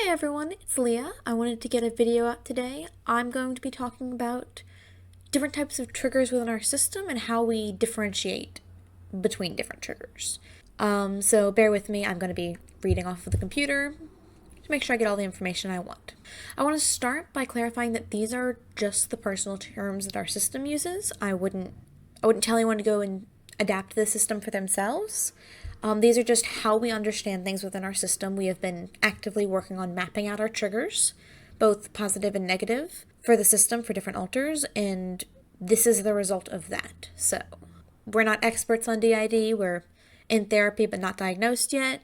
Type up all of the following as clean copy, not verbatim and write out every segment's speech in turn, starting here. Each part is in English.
everyone, it's Leah. I wanted to get a video out today. I'm going to be talking about different types of triggers within our system and how we differentiate between different triggers. So bear with me, I'm going to be reading off of the computer to make sure I get all the information I want. I want to start by clarifying that these are just the personal terms that our system uses. I wouldn't tell anyone to go and adapt the system for themselves. These are just how we understand things within our system. We have been actively working on mapping out our triggers, both positive and negative, for the system for different alters, and this is the result of that. So, we're not experts on DID, we're in therapy but not diagnosed yet.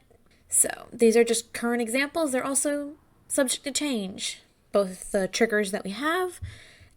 So, these are just current examples. They're also subject to change, both the triggers that we have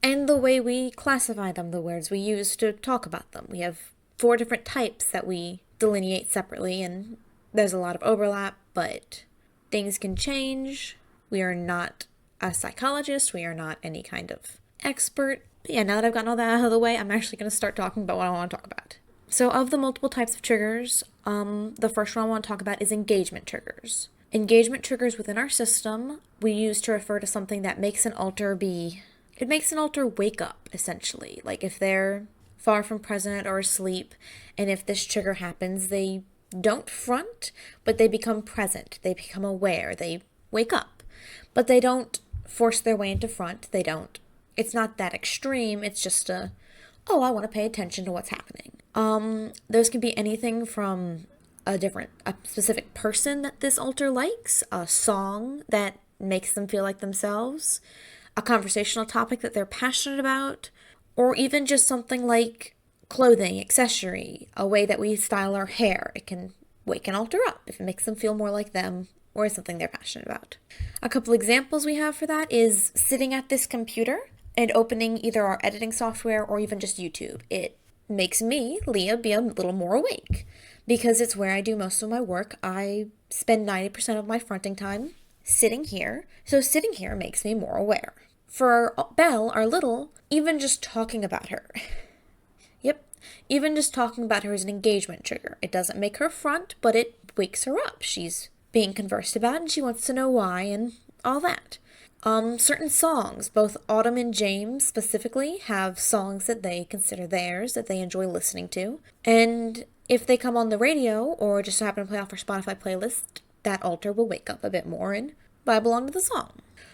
and the way we classify them, the words we use to talk about them. We have 4 different types that we delineate separately, and there's a lot of overlap, but things can change. We are not a psychologist, we are not any kind of expert. But yeah, now that I've gotten all that out of the way, I'm actually going to start talking about what I want to talk about. So of the multiple types of triggers, the first one I want to talk about is engagement triggers. Engagement triggers within our system we use to refer to something that makes an alter wake up, essentially. Like if they're far from present or asleep, and if this trigger happens, they don't front, but they become present, they become aware, they wake up, but they don't force their way into front. It's not that extreme, it's just I want to pay attention to what's happening. Those can be anything from a specific person that this alter likes, a song that makes them feel like themselves, a conversational topic that they're passionate about, or even just something like clothing, accessory, a way that we style our hair. It can wake an alter up if it makes them feel more like them or something they're passionate about. A couple examples we have for that is sitting at this computer and opening either our editing software or even just YouTube. It makes me, Leah, be a little more awake because it's where I do most of my work. I spend 90% of my fronting time sitting here, so sitting here makes me more aware. For Belle, our little, even just talking about her. Even just talking about her is an engagement trigger. It doesn't make her front, but it wakes her up. She's being conversed about and she wants to know why and all that. Certain songs, both Autumn and James specifically, have songs that they consider theirs, that they enjoy listening to. And if they come on the radio or just happen to play off our Spotify playlist, that alter will wake up a bit more and vibe along to the song.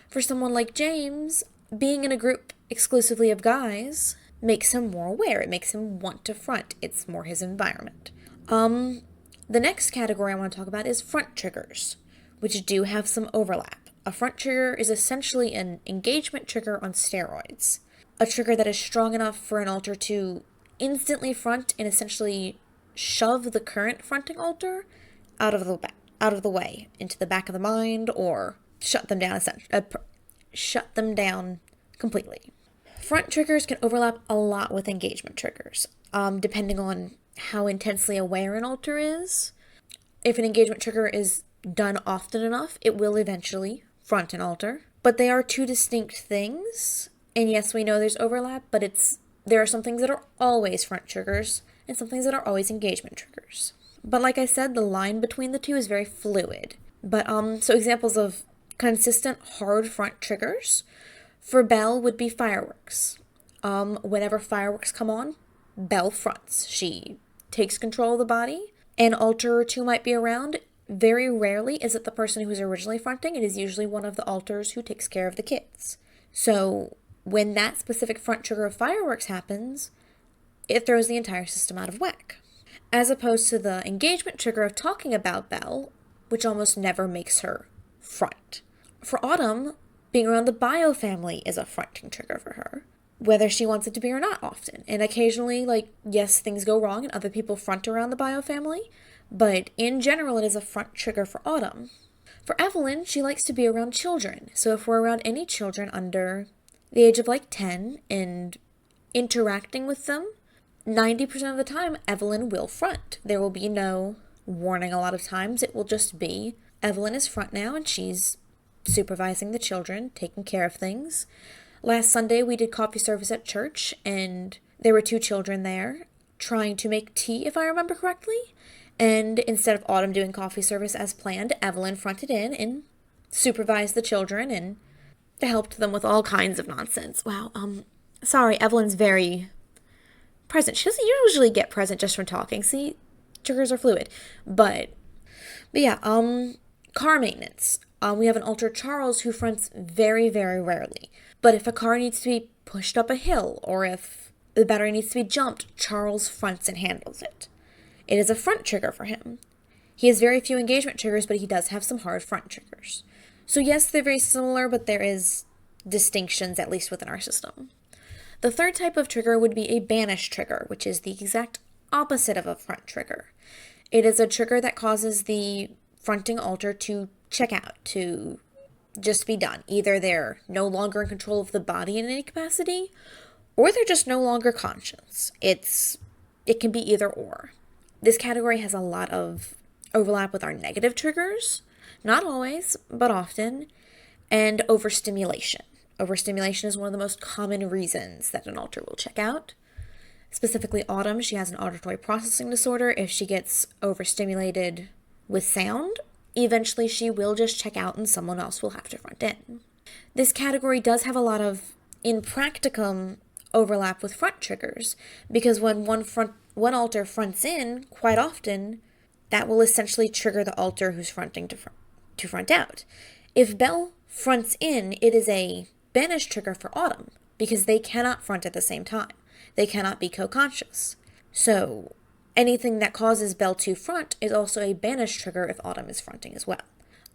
For someone like James, being in a group exclusively of guys makes him more aware. It makes him want to front. It's more his environment. The next category I want to talk about is front triggers, which do have some overlap. A front trigger is essentially an engagement trigger on steroids. A trigger that is strong enough for an alter to instantly front and essentially shove the current fronting alter out of the way, into the back of the mind, or shut them down completely. Front triggers can overlap a lot with engagement triggers, depending on how intensely aware an alter is. If an engagement trigger is done often enough, it will eventually front an alter. But they are 2 distinct things, and yes, we know there's overlap, but there are some things that are always front triggers, and some things that are always engagement triggers. But like I said, the line between the 2 is very fluid. But so examples of consistent hard front triggers for Belle would be fireworks. Whenever fireworks come on, Belle fronts. She takes control of the body. An alter or 2 might be around. Very rarely is it the person who's originally fronting. It is usually one of the alters who takes care of the kids. So when that specific front trigger of fireworks happens, it throws the entire system out of whack. As opposed to the engagement trigger of talking about Belle, which almost never makes her front. For Autumn, being around the bio family is a fronting trigger for her, whether she wants it to be or not often. And occasionally, yes, things go wrong and other people front around the bio family, but in general, it is a front trigger for Autumn. For Evelyn, she likes to be around children. So if we're around any children under the age of 10 and interacting with them, 90% of the time, Evelyn will front. There will be no warning a lot of times. It will just be, Evelyn is front now and she's supervising the children, taking care of things. Last Sunday, we did coffee service at church, and there were 2 children there trying to make tea, if I remember correctly. And instead of Autumn doing coffee service as planned, Evelyn fronted in and supervise the children and to help them with all kinds of nonsense. Wow, sorry, Evelyn's very present. She doesn't usually get present just from talking. See, triggers are fluid. But yeah, car maintenance. We have an alter Charles who fronts very, very rarely. But if a car needs to be pushed up a hill or if the battery needs to be jumped, Charles fronts and handles it. It is a front trigger for him. He has very few engagement triggers, but he does have some hard front triggers. So yes, they're very similar, but there is distinctions, at least within our system. The third type of trigger would be a banish trigger, which is the exact opposite of a front trigger. It is a trigger that causes the fronting alter to check out, to just be done. Either they're no longer in control of the body in any capacity, or they're just no longer conscious. It can be either or. This category has a lot of overlap with our negative triggers, not always, but often, and overstimulation. Overstimulation is one of the most common reasons that an alter will check out. Specifically Autumn, she has an auditory processing disorder. If she gets overstimulated with sound, eventually she will just check out and someone else will have to front in. This category does have a lot of, in practicum, overlap with front triggers, because when one alter fronts in, quite often, that will essentially trigger the alter who's fronting to front out. If Belle fronts in, it is a banish trigger for Autumn, because they cannot front at the same time. They cannot be co-conscious. So anything that causes Belle to front is also a banish trigger if Autumn is fronting as well.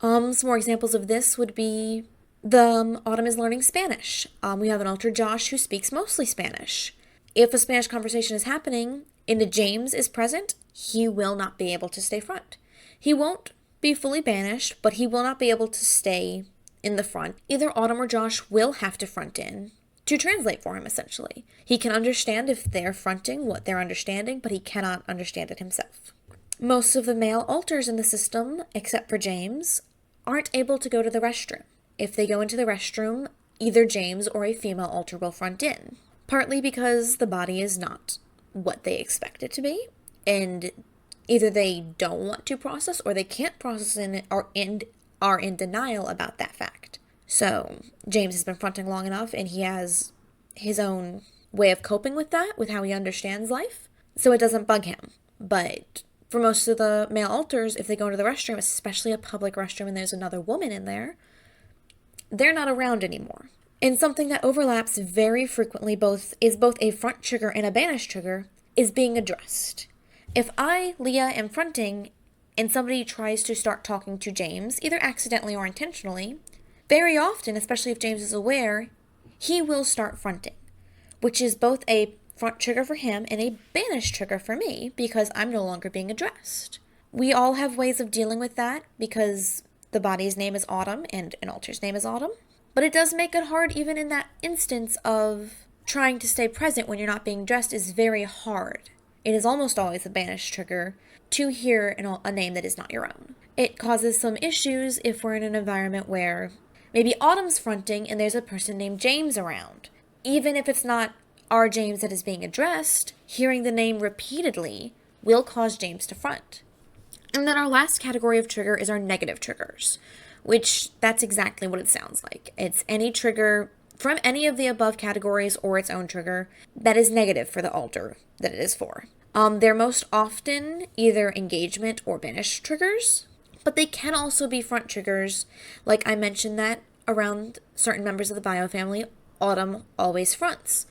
Some more examples of this would be Autumn is learning Spanish. We have an alter Josh who speaks mostly Spanish. If a Spanish conversation is happening and a James is present, he will not be able to stay front. He won't be fully banished, but he will not be able to stay in the front. Either Autumn or Josh will have to front in to translate for him, essentially. He can understand if they're fronting what they're understanding, but he cannot understand it himself. Most of the male alters in the system, except for James, aren't able to go to the restroom. If they go into the restroom, either James or a female alter will front in, partly because the body is not what they expect it to be, and either they don't want to process or they can't process it or are in denial about that fact. So James has been fronting long enough and he has his own way of coping with that, with how he understands life, so it doesn't bug him. But for most of the male alters, if they go into the restroom, especially a public restroom and there's another woman in there, they're not around anymore. And something that overlaps very frequently both a front trigger and a banish trigger is being addressed. If I, Leah, am fronting and somebody tries to start talking to James, either accidentally or intentionally, very often, especially if James is aware, he will start fronting, which is both a front trigger for him and a banish trigger for me because I'm no longer being addressed. We all have ways of dealing with that because the body's name is Autumn and an alter's name is Autumn, but it does make it hard even in that instance of trying to stay present when you're not being addressed is very hard. It is almost always a banish trigger to hear a name that is not your own. It causes some issues if we're in an environment where maybe Autumn's fronting and there's a person named James around. Even if it's not our James that is being addressed, hearing the name repeatedly will cause James to front. And then our last category of trigger is our negative triggers, which that's exactly what it sounds like. It's any trigger from any of the above categories or its own trigger that is negative for the alter that it is for. They're most often either engagement or banish triggers, but they can also be front triggers. Like I mentioned that around certain members of the bio family, Autumn always fronts.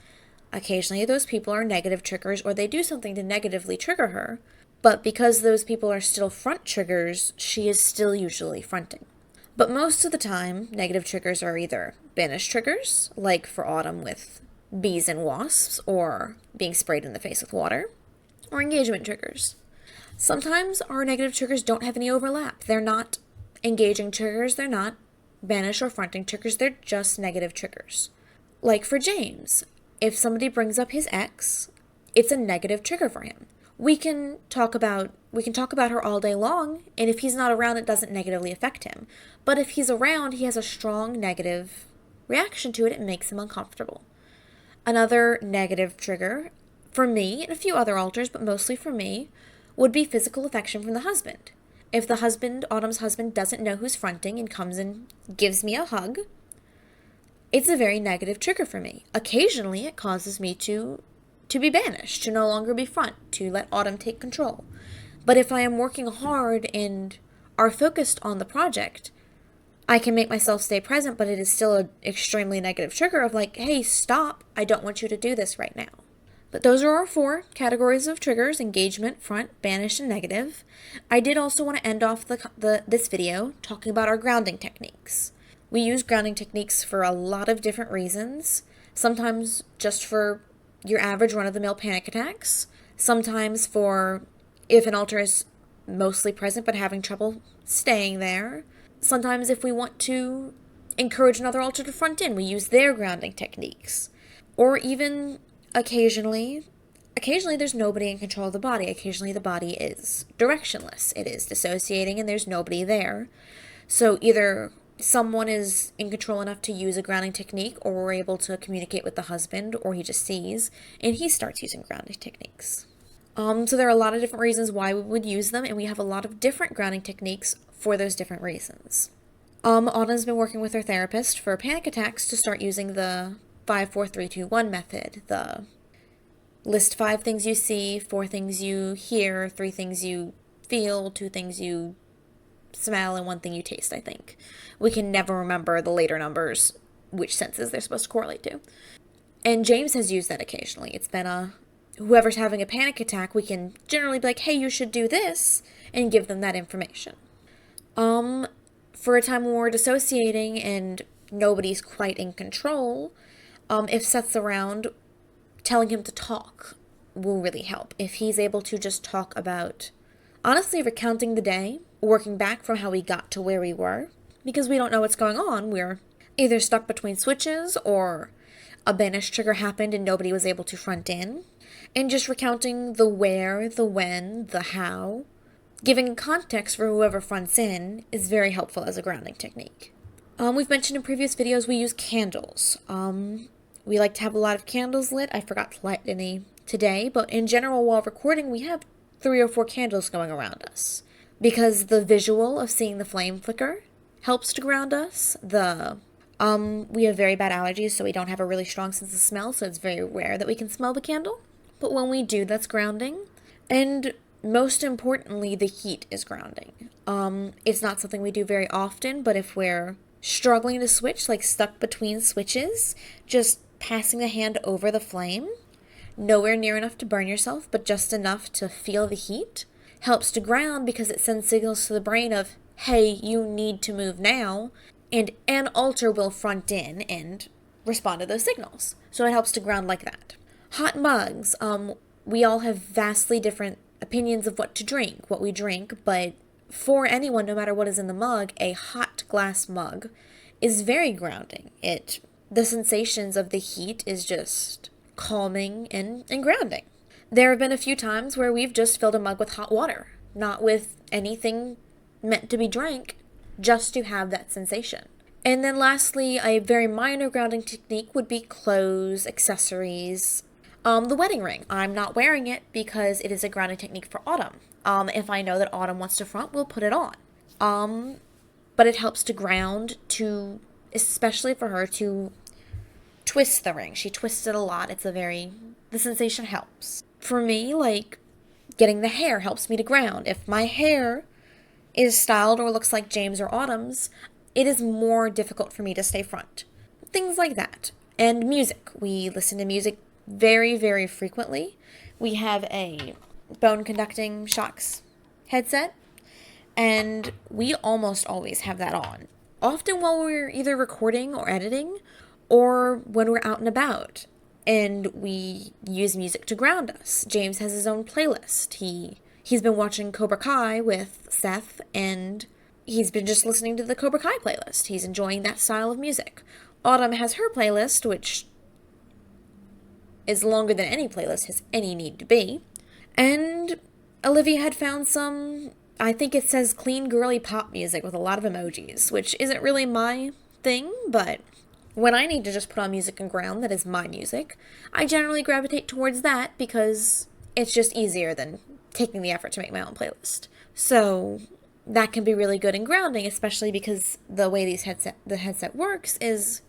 Occasionally those people are negative triggers or they do something to negatively trigger her, but because those people are still front triggers, she is still usually fronting. But most of the time, negative triggers are either banish triggers, like for Autumn with bees and wasps, or being sprayed in the face with water, or engagement triggers. Sometimes our negative triggers don't have any overlap. They're not engaging triggers, they're not banish or fronting triggers, they're just negative triggers. Like for James, if somebody brings up his ex, it's a negative trigger for him. We can talk about her all day long, and if he's not around, it doesn't negatively affect him. But if he's around, he has a strong negative reaction to it. It makes him uncomfortable. Another negative trigger, for me, and a few other alters, but mostly for me, would be physical affection from the husband. If the husband, Autumn's husband, doesn't know who's fronting and comes and gives me a hug, it's a very negative trigger for me. Occasionally, it causes me to be banished, to no longer be front, to let Autumn take control. But if I am working hard and are focused on the project, I can make myself stay present, but it is still an extremely negative trigger of like, hey, stop, I don't want you to do this right now. But those are our 4 categories of triggers: engagement, front, banish, and negative. I did also want to end off this video talking about our grounding techniques. We use grounding techniques for a lot of different reasons. Sometimes just for your average run-of-the-mill panic attacks. Sometimes for if an altar is mostly present but having trouble staying there. Sometimes if we want to encourage another altar to front in, we use their grounding techniques. Or even occasionally there's nobody in control of the body. Occasionally the body is directionless. It is dissociating and there's nobody there. So either someone is in control enough to use a grounding technique, or we're able to communicate with the husband, or he just sees and he starts using grounding techniques. So there are a lot of different reasons why we would use them, and we have a lot of different grounding techniques for those different reasons. Autumn's been working with her therapist for panic attacks to start using the 5, 4, 3, 2, 1 method. The list 5 things you see, 4 things you hear, 3 things you feel, 2 things you smell, and 1 thing you taste, I think. We can never remember the later numbers, which senses they're supposed to correlate to. And James has used that occasionally. It's been whoever's having a panic attack, we can generally be like, hey, you should do this, and give them that information. For a time when we're dissociating and nobody's quite in control, if Seth's around, telling him to talk will really help. If he's able to just talk about, honestly, recounting the day, working back from how we got to where we were, because we don't know what's going on. We're either stuck between switches, or a banish trigger happened and nobody was able to front in, and just recounting the where, the when, the how, giving context for whoever fronts in is very helpful as a grounding technique. We've mentioned in previous videos we use candles. We like to have a lot of candles lit. I forgot to light any today, but in general, while recording, we have 3 or 4 candles going around us, because the visual of seeing the flame flicker helps to ground us. We have very bad allergies, so we don't have a really strong sense of smell, so it's very rare that we can smell the candle. But when we do, that's grounding. And most importantly, the heat is grounding. It's not something we do very often, but if we're struggling to switch, like stuck between switches, just passing the hand over the flame, nowhere near enough to burn yourself, but just enough to feel the heat, helps to ground, because it sends signals to the brain of, hey, you need to move now, and an altar will front in and respond to those signals. So it helps to ground like that. Hot mugs. We all have vastly different opinions of what to drink, what we drink, but for anyone, no matter what is in the mug, a hot glass mug is very grounding. The sensations of the heat is just calming and grounding. There have been a few times where we've just filled a mug with hot water, not with anything meant to be drank, just to have that sensation. And then lastly, a very minor grounding technique would be clothes, accessories. The wedding ring. I'm not wearing it because it is a grounding technique for Autumn. If I know that Autumn wants to front, we'll put it on. But it helps to ground, especially for her, to twist the ring. She twists it a lot. The sensation helps. For me, like, getting the hair helps me to ground. If my hair is styled or looks like James or Autumn's, it is more difficult for me to stay front. Things like that. And music. We listen to music very, very frequently. We have a bone conducting shocks headset, and we almost always have that on. Often while we're either recording or editing, or when we're out and about, and we use music to ground us. James has his own playlist. He's been watching Cobra Kai with Seth, and he's been just listening to the Cobra Kai playlist. He's enjoying that style of music. Autumn has her playlist, which is longer than any playlist has any need to be. And Olivia had found some, I think it says clean girly pop music with a lot of emojis, which isn't really my thing, but when I need to just put on music and ground that is my music, I generally gravitate towards that because it's just easier than taking the effort to make my own playlist. So that can be really good in grounding, especially because the way the headset works is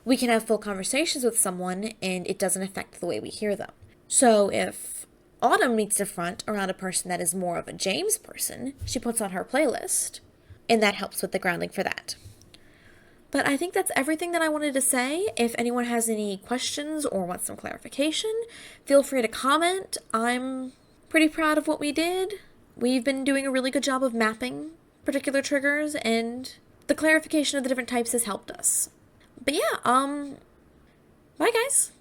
we can have full conversations with someone and it doesn't affect the way we hear them. So if Autumn needs to front around a person that is more of a James person, she puts on her playlist, and that helps with the grounding for that. But I think that's everything that I wanted to say. If anyone has any questions or wants some clarification, feel free to comment. I'm pretty proud of what we did. We've been doing a really good job of mapping particular triggers, and the clarification of the different types has helped us. But yeah, bye guys.